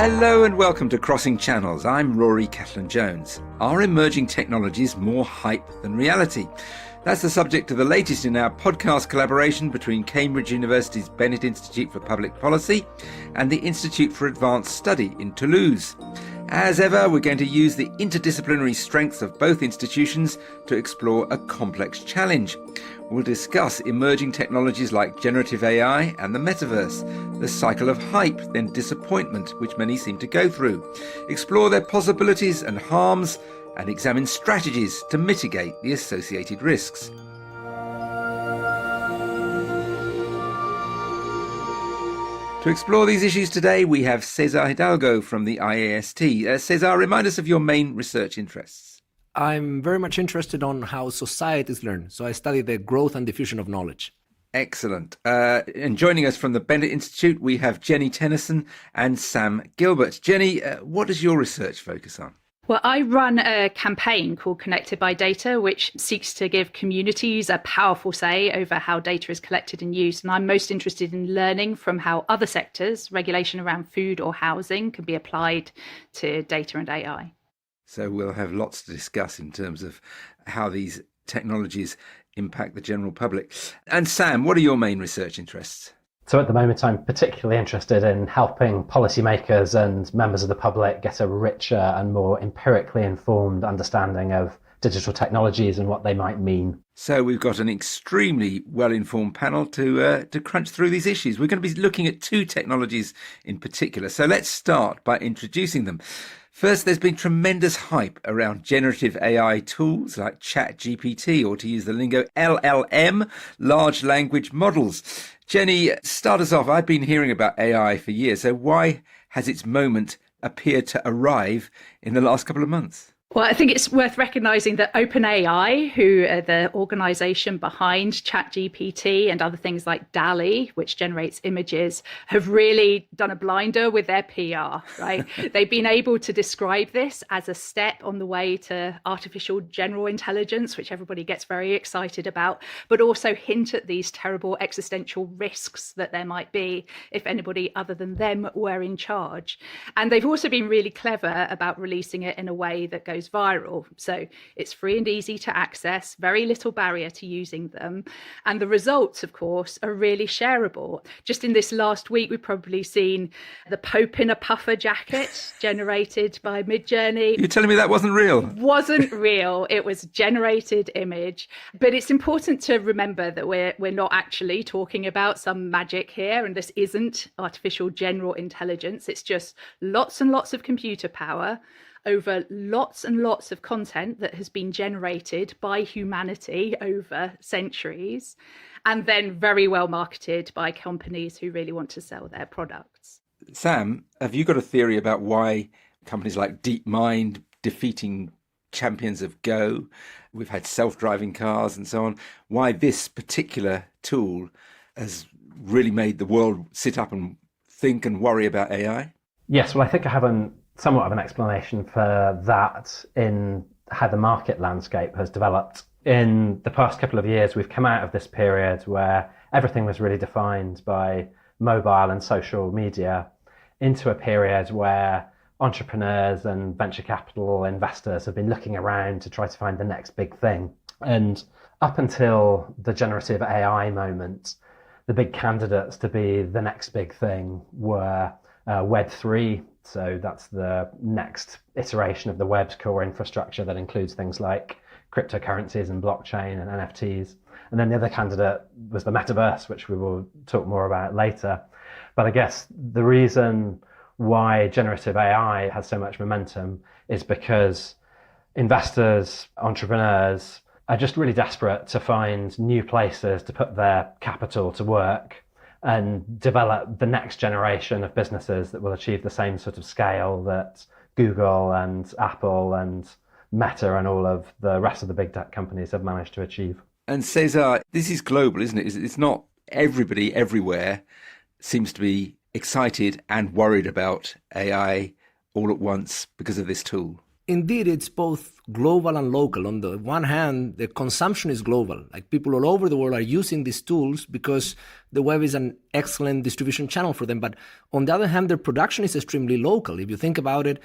Hello and welcome to Crossing Channels. I'm Rory Cellan-Jones. Are emerging technologies more hype than reality? That's the subject of the latest in our podcast collaboration between Cambridge University's Bennett Institute for Public Policy and the Institute for Advanced Study in Toulouse. As ever, we're going to use the interdisciplinary strengths of both institutions to explore a complex challenge. We'll discuss emerging technologies like generative AI and the Metaverse, the cycle of hype, then disappointment, which many seem to go through, explore their possibilities and harms, and examine strategies to mitigate the associated risks. To explore these issues today, we have César Hidalgo from the IAST. César, remind us of your main research interests. I'm very much interested on how societies learn, so I study the growth and diffusion of knowledge. Excellent. And joining us from the Bennett Institute, we have Jeni Tennison and Sam Gilbert. Jeni, what does your research focus on? Well, I run a campaign called Connected by Data, which seeks to give communities a powerful say over how data is collected and used. And I'm most interested in learning from how other sectors, regulation around food or housing, can be applied to data and AI. So we'll have lots to discuss in terms of how these technologies impact the general public. And Sam, what are your main research interests? So at the moment, I'm particularly interested in helping policymakers and members of the public get a richer and more empirically informed understanding of digital technologies and what they might mean. So we've got an extremely well-informed panel to crunch through these issues. We're going to be looking at two technologies in particular. So let's start by introducing them. First, there's been tremendous hype around generative AI tools like Chat-GPT, or to use the lingo, LLM, large language models. Jeni, start us off. I've been hearing about AI for years, so why has its moment appeared to arrive in the last couple of months? Well, I think it's worth recognising that OpenAI, who are the organisation behind Chat-GPT and other things like DALL-E, which generates images, have really done a blinder with their PR, right? They've been able to describe this as a step on the way to artificial general intelligence, which everybody gets very excited about, but also hint at these terrible existential risks that there might be if anybody other than them were in charge. And they've also been really clever about releasing it in a way that goes viral. So it's free and easy to access, very little barrier to using them. And the results, of course, are really shareable. Just in this last week, we've probably seen the Pope in a puffer jacket generated by Midjourney. You're telling me that wasn't real? Wasn't real. It was generated image. But it's important to remember that we're not actually talking about some magic here. And this isn't artificial general intelligence. It's just lots and lots of computer power over lots and lots of content that has been generated by humanity over centuries, and then very well marketed by companies who really want to sell their products. Sam, have you got a theory about why companies like DeepMind defeating champions of Go, we've had self-driving cars and so on, why this particular tool has really made the world sit up and think and worry about AI? Yes, well, I think I have somewhat of an explanation for that in how the market landscape has developed. In the past couple of years, we've come out of this period where everything was really defined by mobile and social media into a period where entrepreneurs and venture capital investors have been looking around to try to find the next big thing. And up until the generative AI moment, the big candidates to be the next big thing were Web3. So that's the next iteration of the web's core infrastructure that includes things like cryptocurrencies and blockchain and NFTs. And then the other candidate was the Metaverse, which we will talk more about later. But I guess the reason why generative AI has so much momentum is because investors, entrepreneurs are just really desperate to find new places to put their capital to work and develop the next generation of businesses that will achieve the same sort of scale that Google and Apple and Meta and all of the rest of the big tech companies have managed to achieve. And César, this is global, isn't it? It's not everybody everywhere seems to be excited and worried about AI all at once because of this tool. Indeed, it's both global and local. On the one hand, the consumption is global. Like people all over the world are using these tools because the web is an excellent distribution channel for them. But on the other hand, their production is extremely local. If you think about it,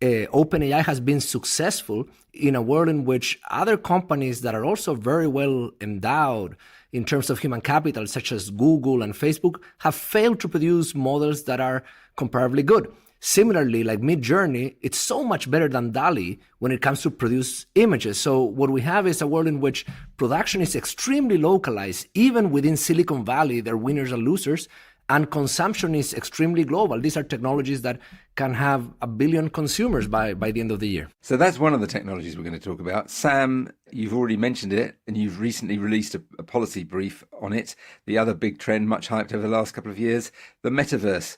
OpenAI has been successful in a world in which other companies that are also very well endowed in terms of human capital, such as Google and Facebook, have failed to produce models that are comparably good. Similarly, like Midjourney, it's so much better than DALL-E when it comes to produce images. So what we have is a world in which production is extremely localized. Even within Silicon Valley, there are winners and losers, and consumption is extremely global. These are technologies that can have 1 billion consumers by the end of the year. So that's one of the technologies we're going to talk about. Sam, you've already mentioned it, and you've recently released a policy brief on it. The other big trend, much hyped over the last couple of years, the Metaverse.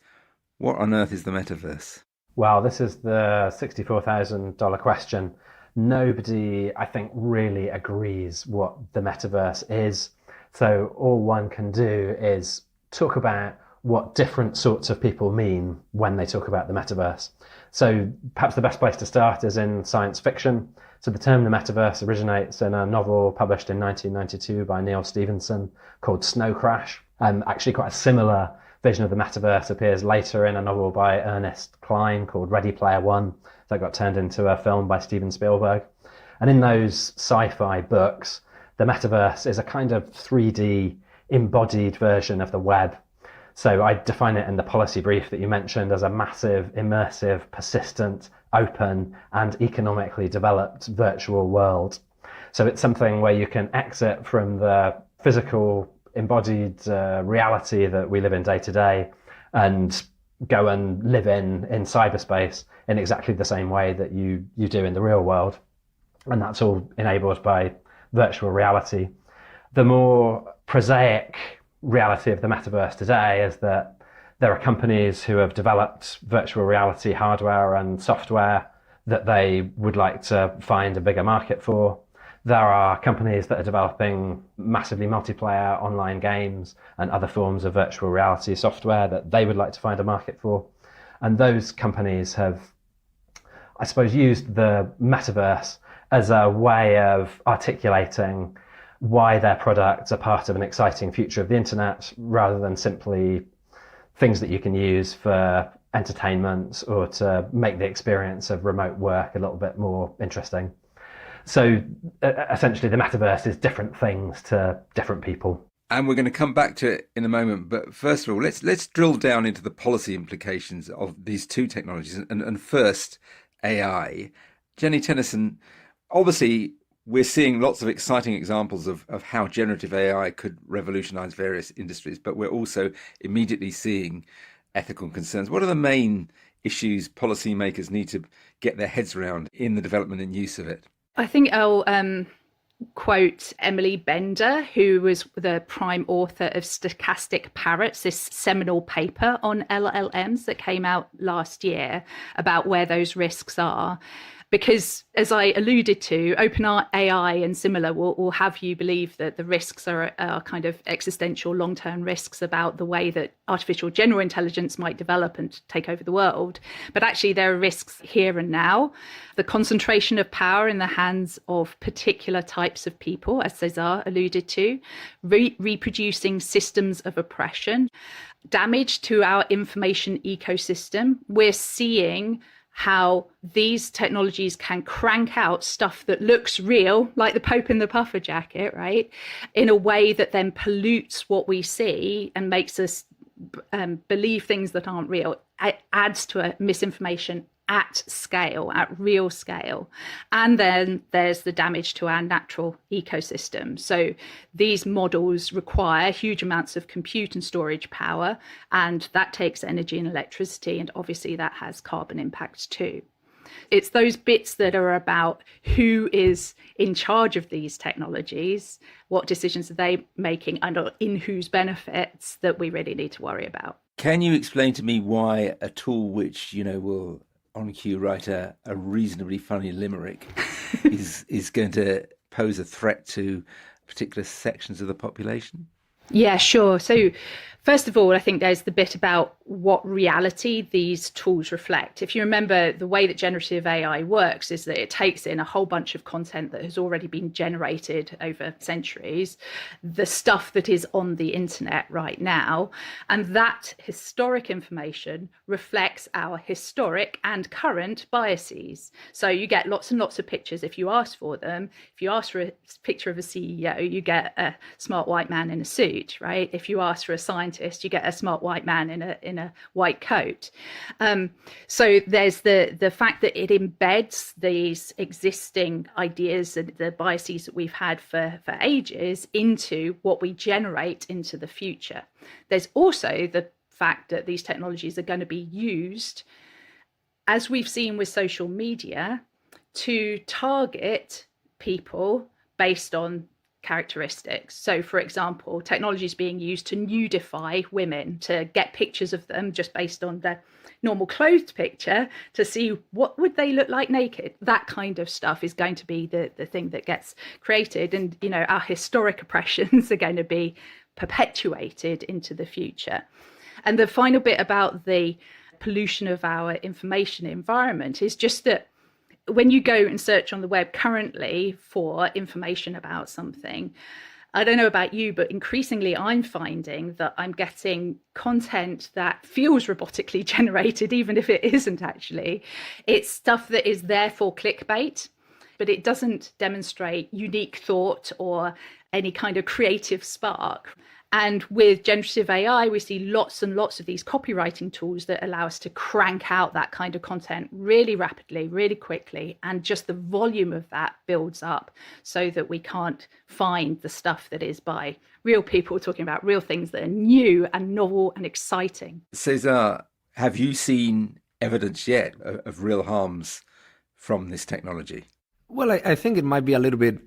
What on earth is the Metaverse? Well, this is the $64,000 question. Nobody, I think, really agrees what the Metaverse is. So all one can do is talk about what different sorts of people mean when they talk about the Metaverse. So perhaps the best place to start is in science fiction. So the term the Metaverse originates in a novel published in 1992 by Neil Stephenson called Snow Crash. Actually quite a similar vision of the Metaverse appears later in a novel by Ernest Cline called Ready Player One that got turned into a film by Steven Spielberg. And in those sci-fi books, the Metaverse is a kind of 3D embodied version of the web. So I define it in the policy brief that you mentioned as a massive, immersive, persistent, open, and economically developed virtual world. So it's something where you can exit from the physical embodied reality that we live in day to day and go and live in cyberspace in exactly the same way that you do in the real world. And that's all enabled by virtual reality. The more prosaic reality of the Metaverse today is that there are companies who have developed virtual reality hardware and software that they would like to find a bigger market for. There are companies that are developing massively multiplayer online games and other forms of virtual reality software that they would like to find a market for. And those companies have, I suppose, used the Metaverse as a way of articulating why their products are part of an exciting future of the internet rather than simply things that you can use for entertainment or to make the experience of remote work a little bit more interesting. So essentially the Metaverse is different things to different people. And we're going to come back to it in a moment. But first of all, let's drill down into the policy implications of these two technologies. And first, AI. Jeni Tennison, obviously, we're seeing lots of exciting examples of how generative AI could revolutionize various industries, but we're also immediately seeing ethical concerns. What are the main issues policymakers need to get their heads around in the development and use of it? I think I'll quote Emily Bender, who was the prime author of Stochastic Parrots, this seminal paper on LLMs that came out last year about where those risks are. Because, as I alluded to, OpenAI and similar will have you believe that the risks are kind of existential long-term risks about the way that artificial general intelligence might develop and take over the world. But actually, there are risks here and now. The concentration of power in the hands of particular types of people, as César alluded to, reproducing systems of oppression, damage to our information ecosystem. We're seeing how these technologies can crank out stuff that looks real, like the Pope in the puffer jacket, right, in a way that then pollutes what we see and makes us believe things that aren't real. It adds to a misinformation at scale, at real scale. And then there's the damage to our natural ecosystem. So these models require huge amounts of compute and storage power, and that takes energy and electricity, and obviously that has carbon impacts too. It's those bits that are about who is in charge of these technologies, what decisions are they making, and in whose benefits that we really need to worry about. Can you explain to me why a tool which, will on cue write a reasonably funny limerick is going to pose a threat to particular sections of the population? Yeah, sure. So first of all, I think there's the bit about what reality these tools reflect. If you remember, the way that generative AI works is that it takes in a whole bunch of content that has already been generated over centuries, the stuff that is on the internet right now, and that historic information reflects our historic and current biases. So you get lots and lots of pictures if you ask for them. If you ask for a picture of a CEO, you get a smart white man in a suit, right? If you ask for a scientist, you get a smart white man in a white coat. So there's the fact that it embeds these existing ideas and the biases that we've had for ages into what we generate into the future. There's also the fact that these technologies are going to be used, as we've seen with social media, to target people based on characteristics. So, for example, technology is being used to nudify women, to get pictures of them just based on their normal clothed picture to see what would they look like naked. That kind of stuff is going to be the thing that gets created. And, you know, our historic oppressions are going to be perpetuated into the future. And the final bit about the pollution of our information environment is just that when you go and search on the web currently for information about something, I don't know about you, but increasingly I'm finding that I'm getting content that feels robotically generated, even if it isn't actually. It's stuff that is there for clickbait, but it doesn't demonstrate unique thought or any kind of creative spark. And with generative AI, we see lots and lots of these copywriting tools that allow us to crank out that kind of content really rapidly, really quickly. And just the volume of that builds up so that we can't find the stuff that is by real people talking about real things that are new and novel and exciting. César, have you seen evidence yet of real harms from this technology? Well, I think it might be a little bit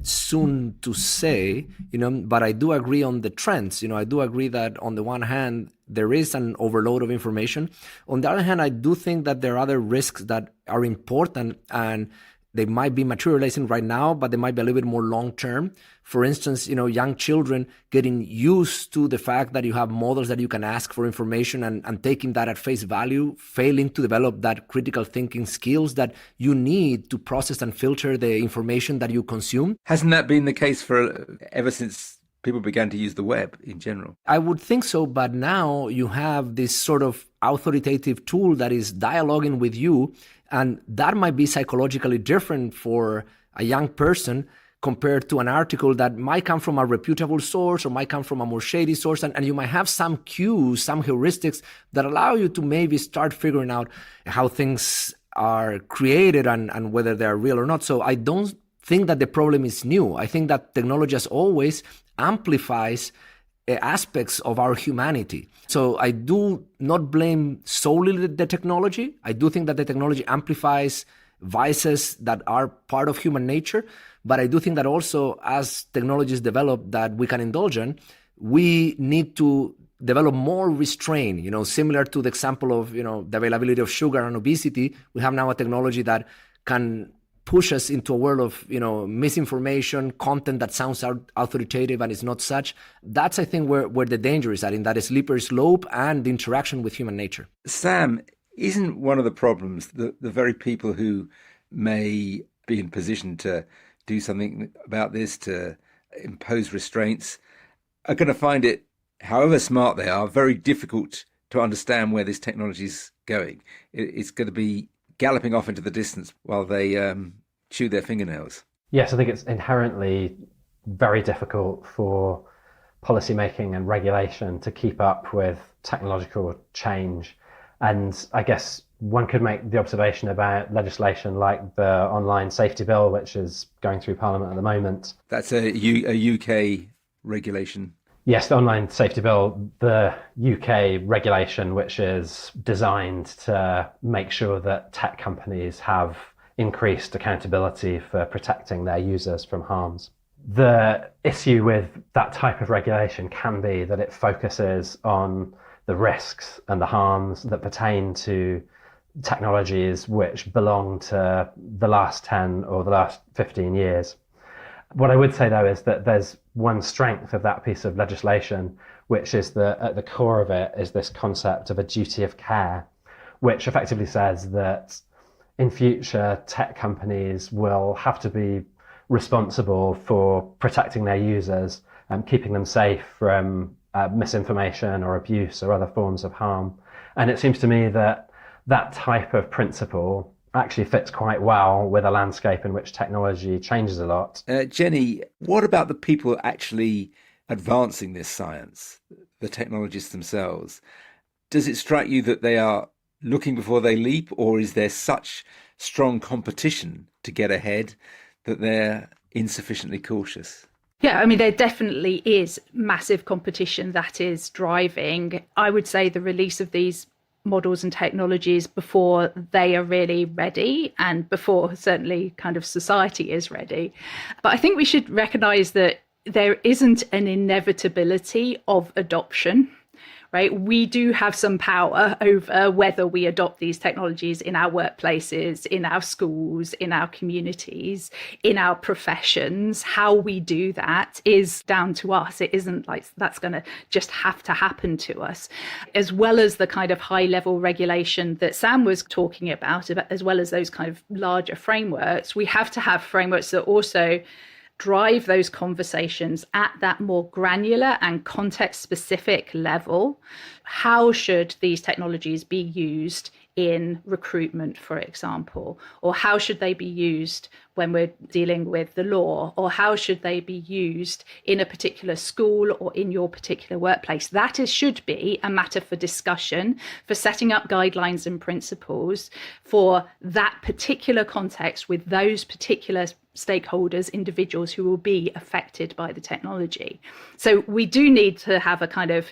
soon to say, but I do agree on the trends. I do agree that on the one hand, there is an overload of information. On the other hand, I do think that there are other risks that are important and they might be materializing right now, but they might be a little bit more long-term. For instance, young children getting used to the fact that you have models that you can ask for information and taking that at face value, failing to develop that critical thinking skills that you need to process and filter the information that you consume. Hasn't that been the case for ever since people began to use the web in general? I would think so, but now you have this sort of authoritative tool that is dialoguing with you, and that might be psychologically different for a young person compared to an article that might come from a reputable source or might come from a more shady source. And you might have some cues, some heuristics that allow you to maybe start figuring out how things are created and whether they're real or not. So I don't think that the problem is new. I think that technology, as always, amplifies aspects of our humanity. So I do not blame solely the technology. I do think that the technology amplifies vices that are part of human nature. But I do think that also as technologies develop that we can indulge in, we need to develop more restraint, similar to the example of, the availability of sugar and obesity. We have now a technology that can push us into a world of, misinformation, content that sounds authoritative and is not such. That's, I think, where the danger is at, in that slippery slope and the interaction with human nature. Sam, isn't one of the problems the very people who may be in position to do something about this, to impose restraints, are going to find it, however smart they are, very difficult to understand where this technology is going? It's going to be galloping off into the distance while they chew their fingernails. Yes, I think it's inherently very difficult for policymaking and regulation to keep up with technological change. And I guess one could make the observation about legislation like the online safety bill, which is going through Parliament at the moment. That's a UK regulation. Yes, the online safety bill, the UK regulation, which is designed to make sure that tech companies have increased accountability for protecting their users from harms. The issue with that type of regulation can be that it focuses on the risks and the harms that pertain to technologies which belong to the last 10 or the last 15 years. What I would say, though, is that there's one strength of that piece of legislation, which is that at the core of it is this concept of a duty of care, which effectively says that in future tech companies will have to be responsible for protecting their users and keeping them safe from misinformation or abuse or other forms of harm. And it seems to me that that type of principle actually fits quite well with a landscape in which technology changes a lot. Jeni, what about the people actually advancing this science, the technologists themselves? Does it strike you that they are looking before they leap, or is there such strong competition to get ahead that they're insufficiently cautious? Yeah, I mean, there definitely is massive competition that is driving, I would say, the release of these models and technologies before they are really ready and before certainly kind of society is ready. But I think we should recognize that there isn't an inevitability of adoption. Right? We do have some power over whether we adopt these technologies in our workplaces, in our schools, in our communities, in our professions. How we do that is down to us. It isn't like that's going to just have to happen to us. As well as the kind of high level regulation that Sam was talking about, as well as those kind of larger frameworks, we have to have frameworks that also drive those conversations at that more granular and context-specific level. How should these technologies be used in recruitment, for example? Or how should they be used when we're dealing with the law? Or how should they be used in a particular school or in your particular workplace? That should be a matter for discussion, for setting up guidelines and principles for that particular context with those particular stakeholders, individuals who will be affected by the technology. So we do need to have a kind of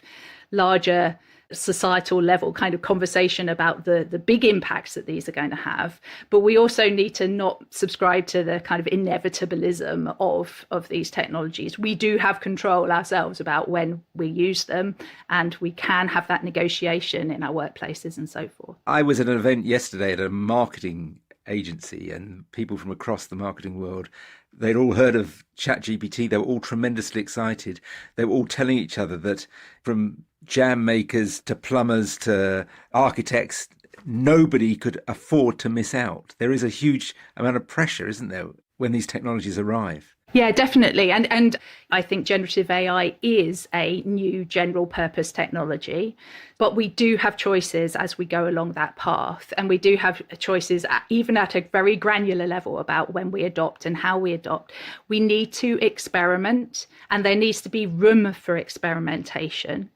larger societal level kind of conversation about the big impacts that these are going to have. But we also need to not subscribe to the kind of inevitabilism of these technologies. We do have control ourselves about when we use them, and we can have that negotiation in our workplaces and so forth. I was at an event yesterday at a marketing agency, and people from across the marketing world, they'd all heard of Chat-GPT. They were all tremendously excited. They were all telling each other that from jam makers to plumbers to architects, nobody could afford to miss out. There is a huge amount of pressure, isn't there, when these technologies arrive? Yeah, definitely. And I think generative AI is a new general purpose technology, but we do have choices as we go along that path. And we do have choices even at a very granular level about when we adopt and how we adopt. We need to experiment, and there needs to be room for experimentation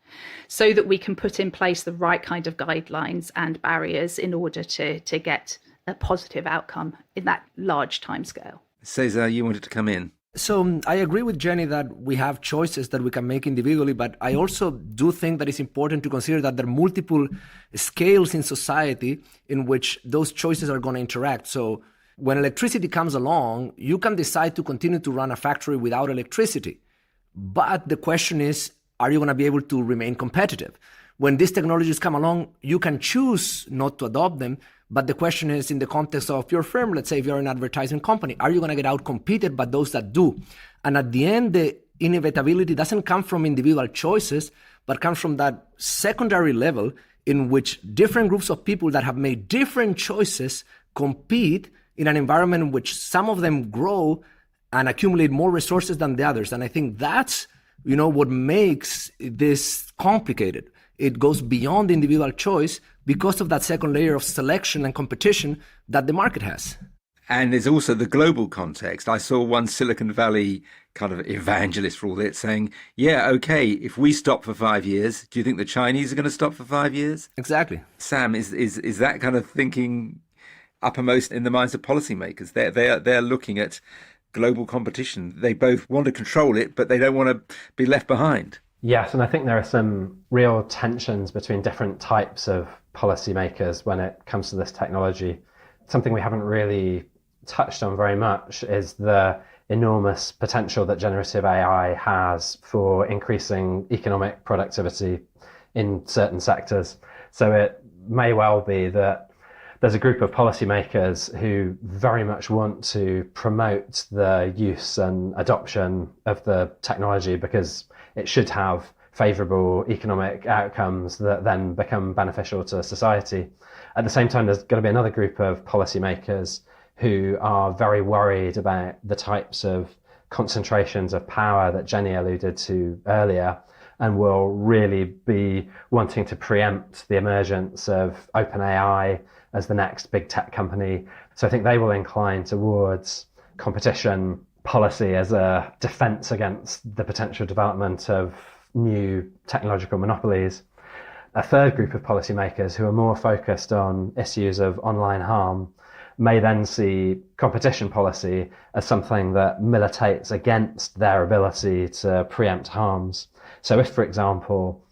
so that we can put in place the right kind of guidelines and barriers in order to get a positive outcome in that large timescale. César, you wanted to come in. So I agree with Jeni that we have choices that we can make individually, but I also do think that it's important to consider that there are multiple scales in society in which those choices are going to interact. So when electricity comes along, you can decide to continue to run a factory without electricity. But the question is, are you going to be able to remain competitive? When these technologies come along, you can choose not to adopt them. But the question is, in the context of your firm, let's say if you're an advertising company, are you going to get out-competed by those that do? And at the end, the inevitability doesn't come from individual choices, but comes from that secondary level in which different groups of people that have made different choices compete in an environment in which some of them grow and accumulate more resources than the others. And I think that's, what makes this complicated. It goes beyond individual choice because of that second layer of selection and competition that the market has. And there's also the global context. I saw one Silicon Valley kind of evangelist for all that saying, yeah, okay, if we stop for 5 years, do you think the Chinese are going to stop for 5 years? Exactly. Sam, is that kind of thinking uppermost in the minds of policymakers? They're looking at global competition. They both want to control it, but they don't want to be left behind. Yes, and I think there are some real tensions between different types of policymakers when it comes to this technology. Something we haven't really touched on very much is the enormous potential that generative AI has for increasing economic productivity in certain sectors. So it may well be that there's a group of policymakers who very much want to promote the use and adoption of the technology because it should have favourable economic outcomes that then become beneficial to society. At the same time, there's going to be another group of policymakers who are very worried about the types of concentrations of power that Jeni alluded to earlier, and will really be wanting to preempt the emergence of OpenAI as the next big tech company. So I think they will incline towards competition policy as a defense against the potential development of new technological monopolies. A third group of policymakers who are more focused on issues of online harm may then see competition policy as something that militates against their ability to preempt harms. So if, for example,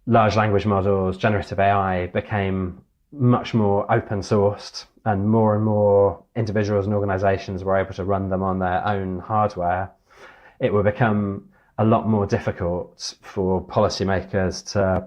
large language models, generative AI became much more open sourced and more individuals and organizations were able to run them on their own hardware, it would become a lot more difficult for policymakers to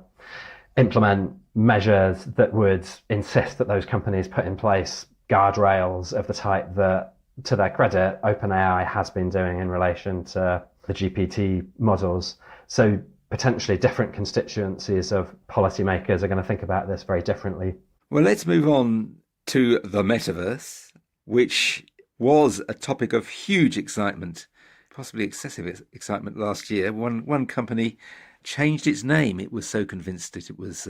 implement measures that would insist that those companies put in place guardrails of the type that, to their credit, OpenAI has been doing in relation to the GPT models. So potentially different constituencies of policymakers are going to think about this very differently. Well, let's move on to the Metaverse, which was a topic of huge excitement, possibly excessive excitement last year. One company changed its name. It was so convinced that it was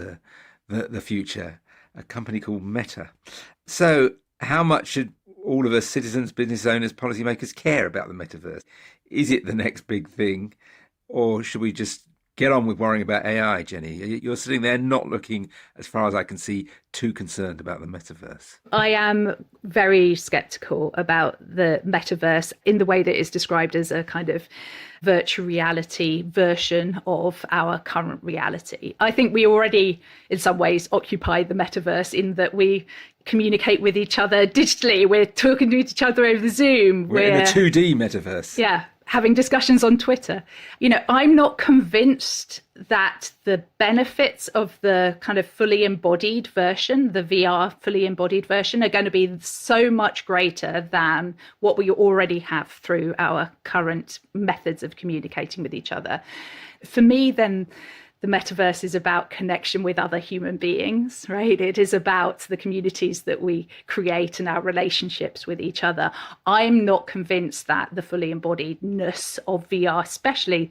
the future, a company called Meta. So how much should all of us citizens, business owners, policymakers care about the Metaverse? Is it the next big thing, or should we just get on with worrying about AI, Jeni? You're sitting there not looking, as far as I can see, too concerned about the Metaverse. I am very sceptical about the Metaverse in the way that it's described as a kind of virtual reality version of our current reality. I think we already, in some ways, occupy the Metaverse in that we communicate with each other digitally. We're talking to each other over the Zoom. We're in a 2D Metaverse. Yeah. Having discussions on Twitter. I'm not convinced that the benefits of the kind of fully embodied version, the VR fully embodied version, are going to be so much greater than what we already have through our current methods of communicating with each other. For me, then, the Metaverse is about connection with other human beings, right? It is about the communities that we create and our relationships with each other. I'm not convinced that the fully embodiedness of VR, especially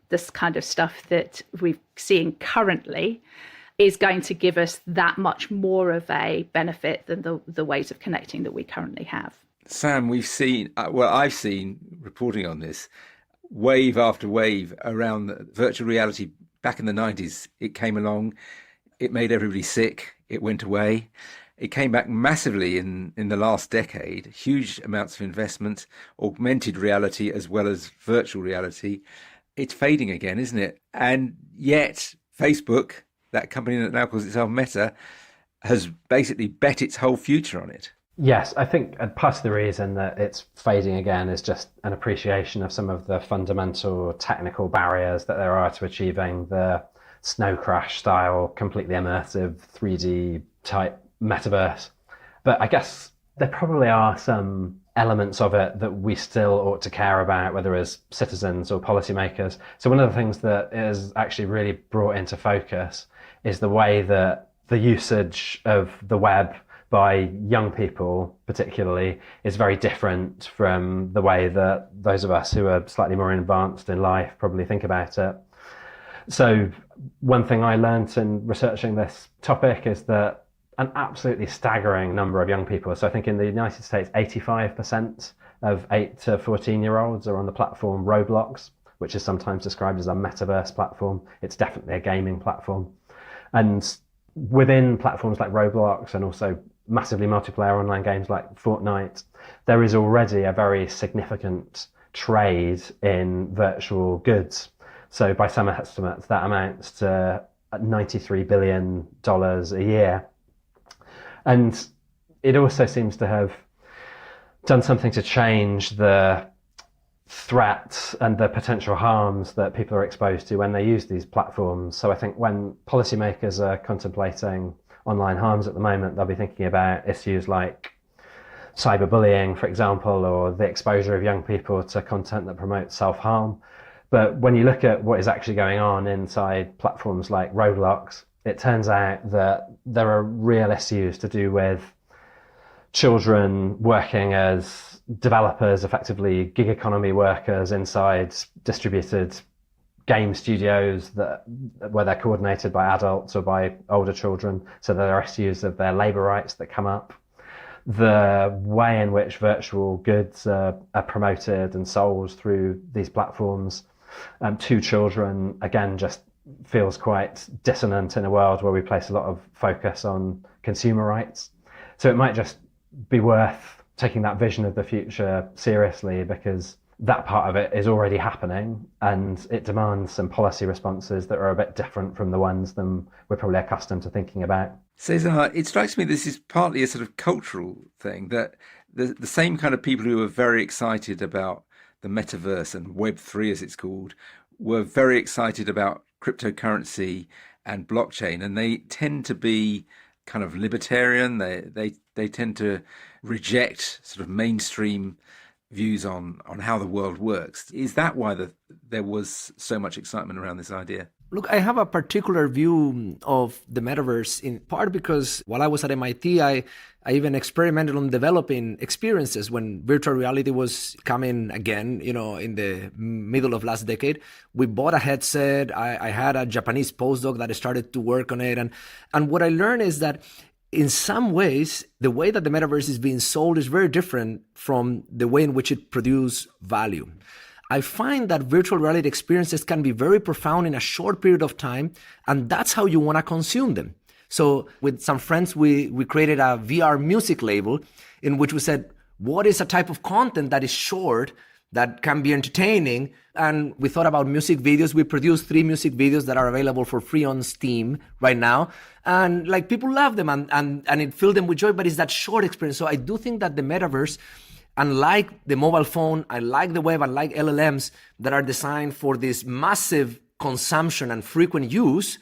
this kind of stuff that we're seeing currently, is going to give us that much more of a benefit than the ways of connecting that we currently have. Sam, I've seen reporting on this, wave after wave around virtual reality. Back in the 90s, it came along, it made everybody sick, it went away. It came back massively in the last decade, huge amounts of investment, augmented reality as well as virtual reality. It's fading again, isn't it? And yet Facebook, that company that now calls itself Meta, has basically bet its whole future on it. Yes, I think part of the reason that it's fading again is just an appreciation of some of the fundamental technical barriers that there are to achieving the snow crash style, completely immersive 3D type metaverse. But I guess there probably are some elements of it that we still ought to care about, whether as citizens or policymakers. So one of the things that is actually really brought into focus is the way that the usage of the web by young people particularly is very different from the way that those of us who are slightly more advanced in life probably think about it. So one thing I learned in researching this topic is that an absolutely staggering number of young people, so I think in the United States 85% of 8 to 14-year-olds are on the platform Roblox, which is sometimes described as a metaverse platform. It's definitely a gaming platform. And within platforms like Roblox and also massively multiplayer online games like Fortnite, there is already a very significant trade in virtual goods. So by some estimates, that amounts to $93 billion a year. And it also seems to have done something to change the threats and the potential harms that people are exposed to when they use these platforms. So I think when policymakers are contemplating online harms at the moment, they'll be thinking about issues like cyberbullying, for example, or the exposure of young people to content that promotes self-harm. But when you look at what is actually going on inside platforms like Roblox, it turns out that there are real issues to do with children working as developers, effectively gig economy workers inside distributed game studios where they're coordinated by adults or by older children. So there are issues of their labour rights that come up. The way in which virtual goods are promoted and sold through these platforms to children, again, just feels quite dissonant in a world where we place a lot of focus on consumer rights. So it might just be worth taking that vision of the future seriously, because that part of it is already happening and it demands some policy responses that are a bit different from the ones than we're probably accustomed to thinking about. César, it strikes me this is partly a sort of cultural thing, that the same kind of people who are very excited about the metaverse and Web3 as it's called were very excited about cryptocurrency and blockchain, and they tend to be kind of libertarian. They tend to reject sort of mainstream views on how the world works. Is that why there was so much excitement around this idea? Look, I have a particular view of the metaverse, in part because while I was at MIT, I even experimented on developing experiences when virtual reality was coming again, in the middle of last decade. We bought a headset. I had a Japanese postdoc that started to work on it. And what I learned is that in some ways, the way that the metaverse is being sold is very different from the way in which it produces value. I find that virtual reality experiences can be very profound in a short period of time, and that's how you want to consume them. So with some friends, we created a VR music label in which we said, what is a type of content that is short, that can be entertaining? And we thought about music videos. We produced 3 music videos that are available for free on Steam right now. And people love them and it filled them with joy, but it's that short experience. So I do think that the metaverse, unlike the mobile phone, unlike the web, unlike LLMs that are designed for this massive consumption and frequent use,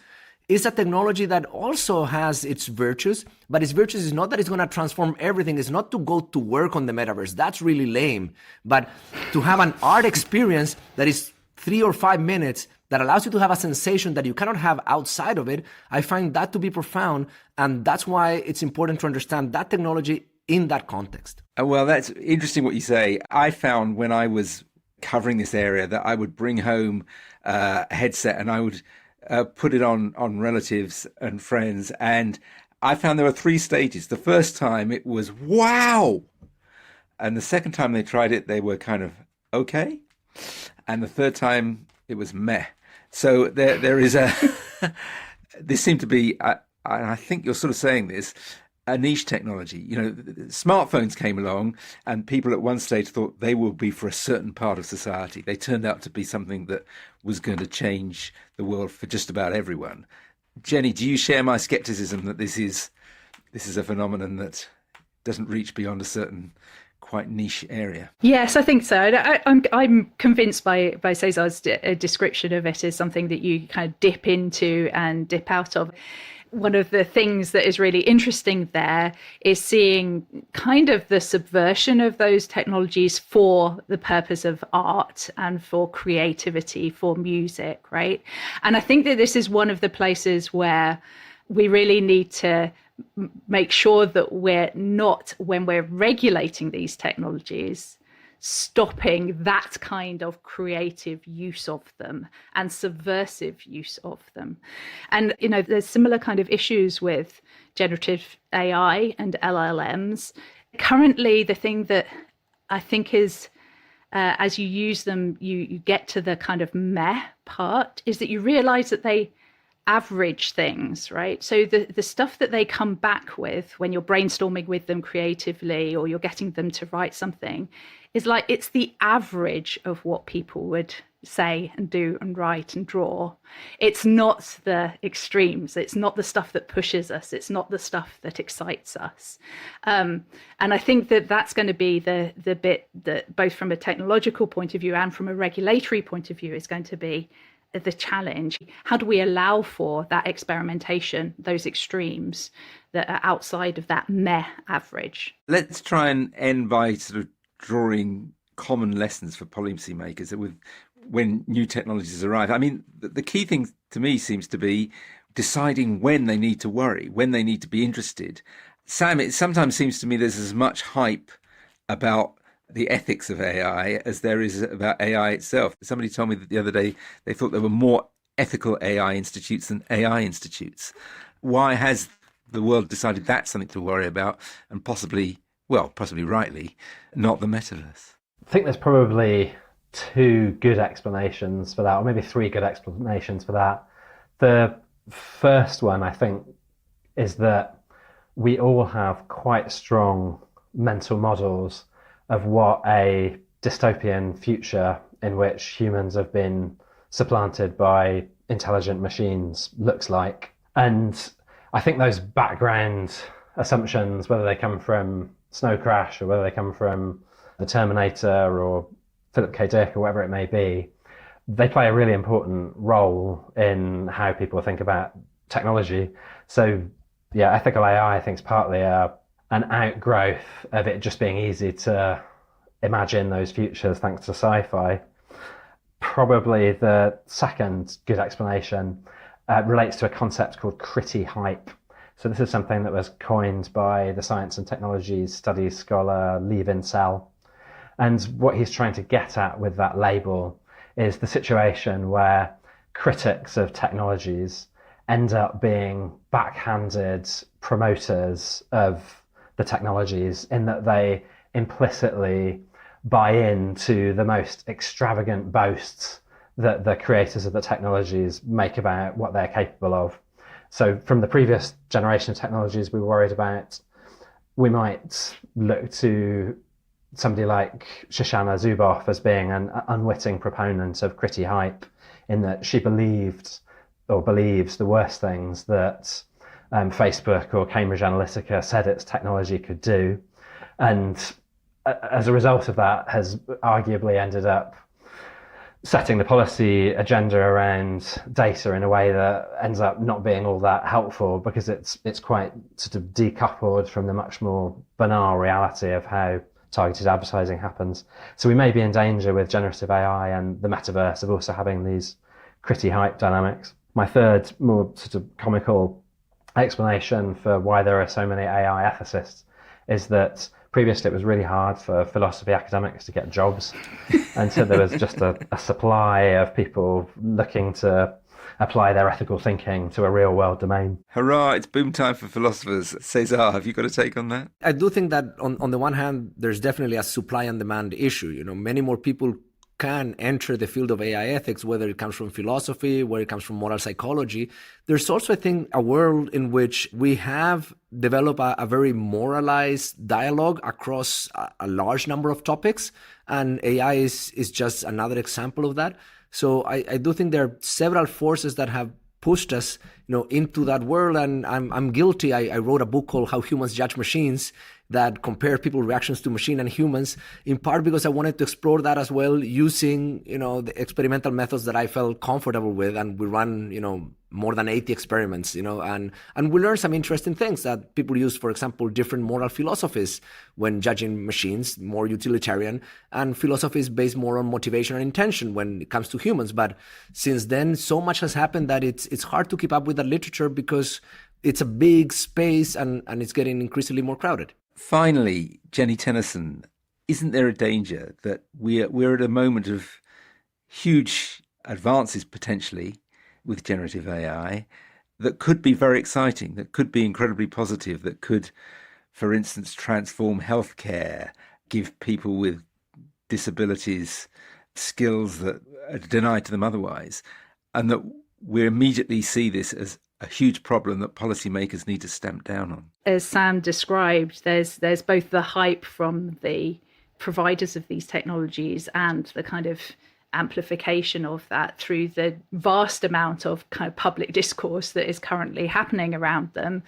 is a technology that also has its virtues, but its virtues is not that it's going to transform everything. It's not to go to work on the metaverse. That's really lame. But to have an art experience that is 3 or 5 minutes that allows you to have a sensation that you cannot have outside of it, I find that to be profound. And that's why it's important to understand that technology in that context. Well, that's interesting what you say. I found when I was covering this area that I would bring home a headset and I would put it on relatives and friends. And I found there were 3 stages. The first time it was, wow. And the second time they tried it, they were kind of, okay. And the third time it was meh. So there is this seemed to be, I think you're sort of saying this, a niche technology. Smartphones came along and people at one stage thought they would be for a certain part of society. They turned out to be something that was going to change the world for just about everyone. Jeni, do you share my skepticism that this is a phenomenon that doesn't reach beyond a certain quite niche area? Yes, I think so. I'm convinced by César's description of it as something that you kind of dip into and dip out of. One of the things that is really interesting there is seeing kind of the subversion of those technologies for the purpose of art and for creativity, for music, right? And I think that this is one of the places where we really need to make sure that we're not, when we're regulating these technologies, stopping that kind of creative use of them and subversive use of them. And, there's similar kind of issues with generative AI and LLMs. Currently, the thing that I think is, as you use them, you get to the kind of meh part, is that you realize that they average things, right? So the stuff that they come back with when you're brainstorming with them creatively or you're getting them to write something is it's the average of what people would say and do and write and draw. It's not the extremes. It's not the stuff that pushes us. It's not the stuff that excites us. And I think that that's going to be the bit that both from a technological point of view and from a regulatory point of view is going to be the challenge. How do we allow for that experimentation, those extremes that are outside of that meh average? Let's try and end by sort of drawing common lessons for policymakers when new technologies arrive. I mean, the key thing to me seems to be deciding when they need to worry, when they need to be interested. Sam, it sometimes seems to me there's as much hype about the ethics of AI as there is about AI itself. Somebody told me that the other day they thought there were more ethical AI institutes than AI institutes. Why has the world decided that's something to worry about and possibly rightly, not the metaverse? I think there's probably two good explanations for that, or maybe three good explanations for that. The first one, I think, is that we all have quite strong mental models of what a dystopian future in which humans have been supplanted by intelligent machines looks like. And I think those background assumptions, whether they come from Snow Crash or whether they come from The Terminator or Philip K. Dick or whatever it may be, they play a really important role in how people think about technology. So yeah, ethical AI I think is partly an outgrowth of it just being easy to imagine those futures thanks to sci-fi. Probably the second good explanation relates to a concept called critty hype. So this is something that was coined by the science and technologies studies scholar Levin Sell. And what he's trying to get at with that label is the situation where critics of technologies end up being backhanded promoters of the technologies, in that they implicitly buy into the most extravagant boasts that the creators of the technologies make about what they're capable of. So from the previous generation of technologies we were worried about, we might look to somebody like Shoshana Zuboff as being an unwitting proponent of critty hype, in that she believed or believes the worst things that Facebook or Cambridge Analytica said its technology could do. And as a result of that, has arguably ended up setting the policy agenda around data in a way that ends up not being all that helpful, because it's quite sort of decoupled from the much more banal reality of how targeted advertising happens. So we may be in danger with generative AI and the metaverse of also having these critty hype dynamics. My third, more sort of comical explanation for why there are so many AI ethicists is that previously it was really hard for philosophy academics to get jobs. And so there was just a supply of people looking to apply their ethical thinking to a real world domain. Hurrah, it's boom time for philosophers. César, have you got a take on that? I do think that on the one hand, there's definitely a supply and demand issue. Many more people can enter the field of AI ethics, whether it comes from philosophy, whether it comes from moral psychology. There's also, I think, a world in which we have developed a very moralized dialogue across a large number of topics, and AI is just another example of that. So I do think there are several forces that have pushed us, into that world, and I'm guilty. I wrote a book called How Humans Judge Machines that compared people's reactions to machine and humans, in part because I wanted to explore that as well, using, the experimental methods that I felt comfortable with. And we run, more than 80 experiments, and we learn some interesting things that people use, for example, different moral philosophies when judging machines, more utilitarian, and philosophies based more on motivation and intention when it comes to humans. But since then, so much has happened that it's hard to keep up with that literature because it's a big space and it's getting increasingly more crowded. Finally, Jeni Tennison, isn't there a danger that we're at a moment of huge advances potentially with generative AI that could be very exciting, that could be incredibly positive, that could, for instance, transform healthcare, give people with disabilities skills that are denied to them otherwise, and that we immediately see this as a huge problem that policymakers need to stamp down on? As Sam described, there's both the hype from the providers of these technologies and the kind of amplification of that through the vast amount of kind of public discourse that is currently happening around them,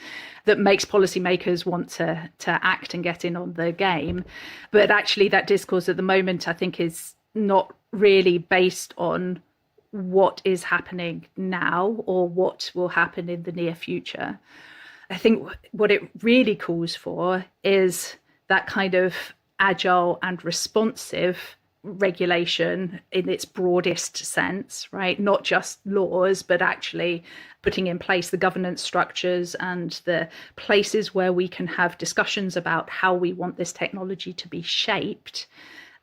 that makes policymakers want to act and get in on the game. But actually that discourse at the moment, I think, is not really based on what is happening now or what will happen in the near future. I think what it really calls for is that kind of agile and responsive regulation in its broadest sense, right? Not just laws, but actually putting in place the governance structures and the places where we can have discussions about how we want this technology to be shaped.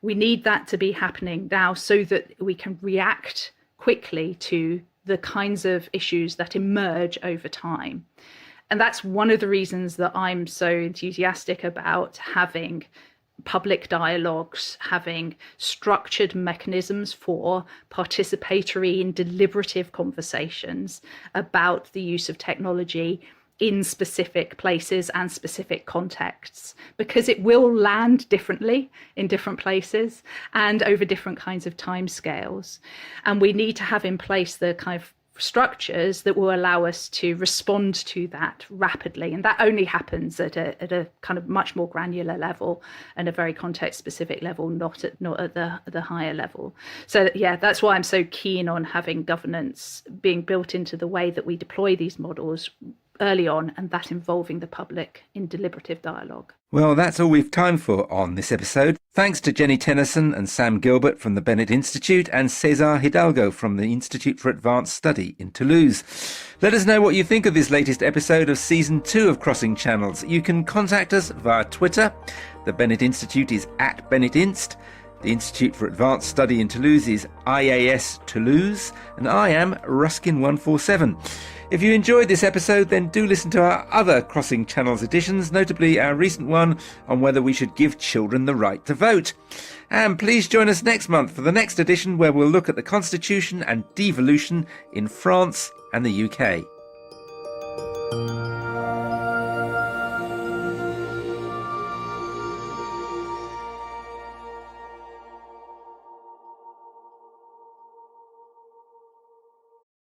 We need that to be happening now so that we can react quickly to the kinds of issues that emerge over time. And that's one of the reasons that I'm so enthusiastic about having public dialogues, having structured mechanisms for participatory and deliberative conversations about the use of technology in specific places and specific contexts, because it will land differently in different places and over different kinds of timescales. And we need to have in place the kind of structures that will allow us to respond to that rapidly. And that only happens at a kind of much more granular level and a very context specific level, not at the higher level. So yeah, that's why I'm so keen on having governance being built into the way that we deploy these models early on, and that involving the public in deliberative dialogue. Well, that's all we've time for on this episode. Thanks to Jeni Tennison and Sam Gilbert from the Bennett Institute and César Hidalgo from the Institute for Advanced Study in Toulouse. Let us know what you think of this latest episode of Season 2 of Crossing Channels. You can contact us via Twitter. The Bennett Institute is @BennettInst. The Institute for Advanced Study in Toulouse is IAST Toulouse, and I am Ruskin147. If you enjoyed this episode, then do listen to our other Crossing Channels editions, notably our recent one on whether we should give children the right to vote. And please join us next month for the next edition, where we'll look at the Constitution and devolution in France and the UK.